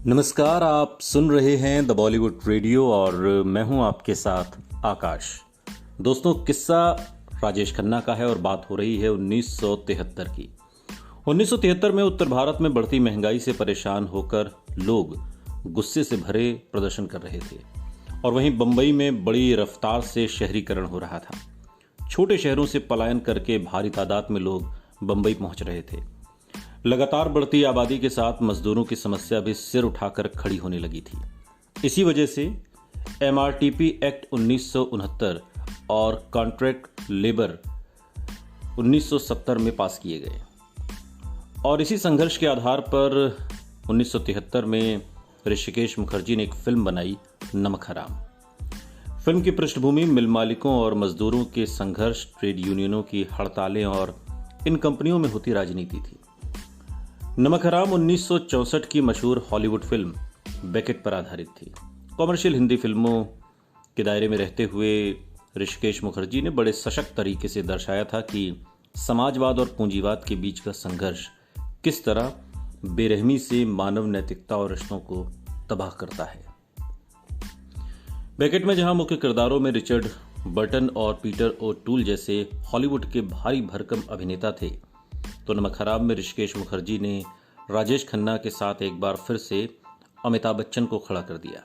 नमस्कार, आप सुन रहे हैं द बॉलीवुड रेडियो और मैं हूं आपके साथ आकाश। दोस्तों, किस्सा राजेश खन्ना का है और बात हो रही है 1973 की। 1973 में उत्तर भारत में बढ़ती महंगाई से परेशान होकर लोग गुस्से से भरे प्रदर्शन कर रहे थे और वहीं बंबई में बड़ी रफ्तार से शहरीकरण हो रहा था। छोटे शहरों से पलायन करके भारी तादाद में लोग बंबई पहुंच रहे थे। लगातार बढ़ती आबादी के साथ मजदूरों की समस्या भी सिर उठाकर खड़ी होने लगी थी। इसी वजह से एमआरटीपी एक्ट 1969 और कॉन्ट्रैक्ट लेबर 1970 में पास किए गए और इसी संघर्ष के आधार पर 1973 में ऋषिकेश मुखर्जी ने एक फिल्म बनाई, नमक हराम। फिल्म की पृष्ठभूमि मिल मालिकों और मजदूरों के संघर्ष, ट्रेड यूनियनों की हड़तालें और इन कंपनियों में होती राजनीति थी। नमक हराम 1964 की मशहूर हॉलीवुड फिल्म बेकेट पर आधारित थी। कॉमर्शियल हिंदी फिल्मों के दायरे में रहते हुए ऋषिकेश मुखर्जी ने बड़े सशक्त तरीके से दर्शाया था कि समाजवाद और पूंजीवाद के बीच का संघर्ष किस तरह बेरहमी से मानव नैतिकता और रिश्तों को तबाह करता है। बेकेट में जहां मुख्य किरदारों में रिचर्ड बर्टन और पीटर ओटूल जैसे हॉलीवुड के भारी भरकम अभिनेता थे, तो नमक हराम में ऋषिकेश मुखर्जी ने राजेश खन्ना के साथ एक बार फिर से अमिताभ बच्चन को खड़ा कर दिया।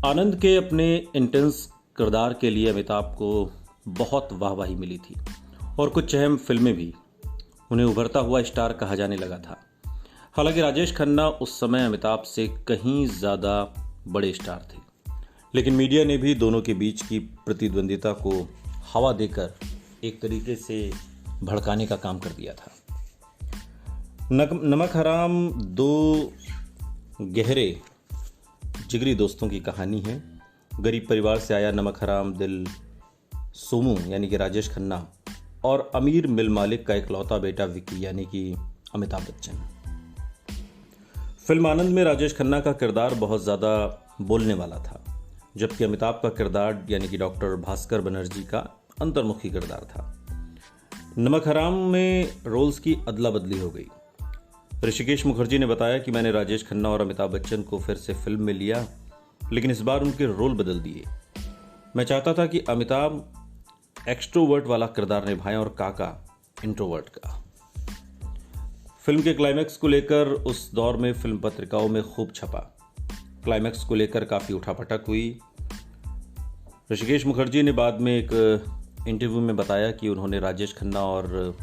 आनंद के अपने इंटेंस किरदार के लिए अमिताभ को बहुत वाहवाही मिली थी और कुछ अहम फिल्में भी उन्हें उभरता हुआ स्टार कहा जाने लगा था। हालांकि राजेश खन्ना उस समय अमिताभ से कहीं ज़्यादा बड़े स्टार थे, लेकिन मीडिया ने भी दोनों के बीच की प्रतिद्वंदिता को हवा देकर एक तरीके से भड़काने का काम कर दिया था। नमक हराम दो गहरे जिगरी दोस्तों की कहानी है। गरीब परिवार से आया नमक हराम दिल सोमू यानी कि राजेश खन्ना और अमीर मिल मालिक का इकलौता बेटा विकी यानी कि अमिताभ बच्चन। फिल्म आनंद में राजेश खन्ना का किरदार बहुत ज़्यादा बोलने वाला था, जबकि अमिताभ का किरदार यानी कि डॉक्टर भास्कर बनर्जी का अंतर्मुखी किरदार था। नमक हराम में रोल्स की अदला बदली हो गई। ऋषिकेश मुखर्जी ने बताया कि मैंने राजेश खन्ना और अमिताभ बच्चन को फिर से फिल्म में लिया, लेकिन इस बार उनके रोल बदल दिए। मैं चाहता था कि अमिताभ एक्सट्रोवर्ट वाला किरदार निभाएं और काका इंट्रोवर्ट का। फिल्म के क्लाइमैक्स को लेकर उस दौर में फिल्म पत्रिकाओं में खूब छपा। क्लाइमैक्स को लेकर काफ़ी उठापटक हुई। ऋषिकेश मुखर्जी ने बाद में एक इंटरव्यू में बताया कि उन्होंने राजेश खन्ना और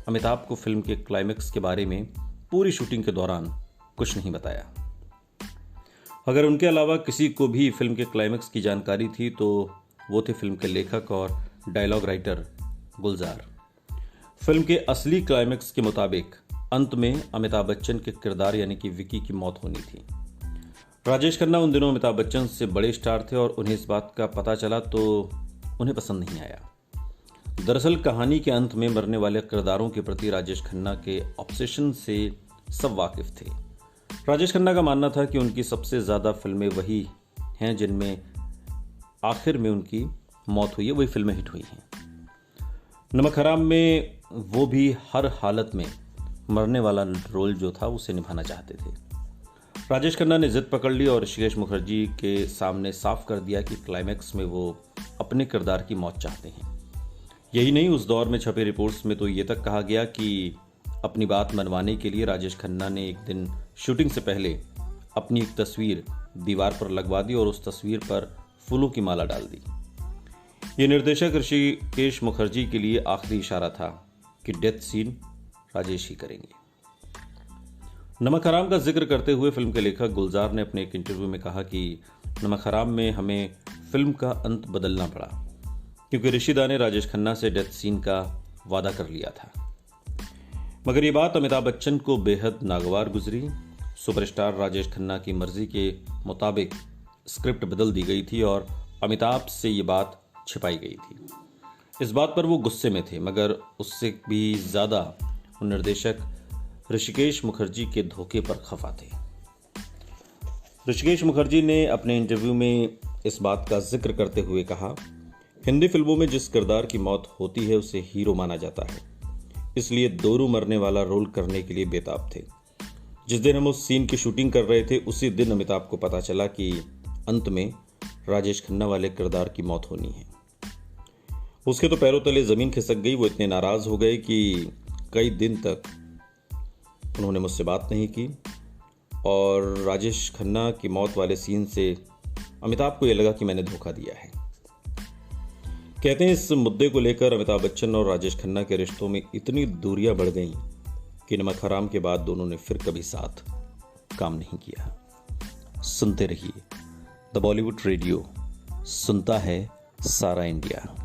अमिताभ को फिल्म के क्लाइमैक्स के बारे में पूरी शूटिंग के दौरान कुछ नहीं बताया। अगर उनके अलावा किसी को भी फिल्म के क्लाइमैक्स की जानकारी थी तो वो थे फिल्म के लेखक और डायलॉग राइटर गुलजार। फिल्म के असली क्लाइमैक्स के मुताबिक अंत में अमिताभ बच्चन के किरदार यानी कि विकी की मौत होनी थी। राजेश खन्ना उन दिनों अमिताभ बच्चन से बड़े स्टार थे और उन्हें इस बात का पता चला तो उन्हें पसंद नहीं आया। दरअसल कहानी के अंत में मरने वाले किरदारों के प्रति राजेश खन्ना के ऑब्सेशन से सब वाकिफ थे। राजेश खन्ना का मानना था कि उनकी सबसे ज़्यादा फिल्में वही हैं जिनमें आखिर में उनकी मौत हुई है, वही फिल्में हिट हुई हैं। नमक हराम में वो भी हर हालत में मरने वाला रोल जो था उसे निभाना चाहते थे। राजेश खन्ना ने जिद पकड़ ली और ऋषिकेश मुखर्जी के सामने साफ कर दिया कि क्लाइमैक्स में वो अपने किरदार की मौत चाहते हैं। यही नहीं, उस दौर में छपे रिपोर्ट्स में तो ये तक कहा गया कि अपनी बात मनवाने के लिए राजेश खन्ना ने एक दिन शूटिंग से पहले अपनी एक तस्वीर दीवार पर लगवा दी और उस तस्वीर पर फूलों की माला डाल दी। ये निर्देशक ऋषिकेश मुखर्जी के लिए आखिरी इशारा था कि डेथ सीन राजेश ही करेंगे। नमक हराम का जिक्र करते हुए फिल्म के लेखक गुलजार ने अपने एक इंटरव्यू में कहा कि नमक हराम में हमें फिल्म का अंत बदलना पड़ा क्योंकि ऋषिदा ने राजेश खन्ना से डेथ सीन का वादा कर लिया था। मगर ये बात अमिताभ बच्चन को बेहद नागवार गुजरी। सुपरस्टार राजेश खन्ना की मर्जी के मुताबिक स्क्रिप्ट बदल दी गई थी और अमिताभ से ये बात छिपाई गई थी। इस बात पर वो गुस्से में थे, मगर उससे भी ज़्यादा वो निर्देशक ऋषिकेश मुखर्जी के धोखे पर खफा थे। ऋषिकेश मुखर्जी ने अपने इंटरव्यू में इस बात का जिक्र करते हुए कहा, हिंदी फिल्मों में जिस किरदार की मौत होती है उसे हीरो माना जाता है, इसलिए दोरू मरने वाला रोल करने के लिए बेताब थे। जिस दिन हम उस सीन की शूटिंग कर रहे थे उसी दिन अमिताभ को पता चला कि अंत में राजेश खन्ना वाले किरदार की मौत होनी है। उसके तो पैरों तले ज़मीन खिसक गई। वो इतने नाराज़ हो गए कि कई दिन तक उन्होंने मुझसे बात नहीं की और राजेश खन्ना की मौत वाले सीन से अमिताभ को यह लगा कि मैंने धोखा दिया है। कहते हैं इस मुद्दे को लेकर अमिताभ बच्चन और राजेश खन्ना के रिश्तों में इतनी दूरियां बढ़ गईं कि नमक हराम के बाद दोनों ने फिर कभी साथ काम नहीं किया। सुनते रहिए द बॉलीवुड रेडियो, सुनता है सारा इंडिया।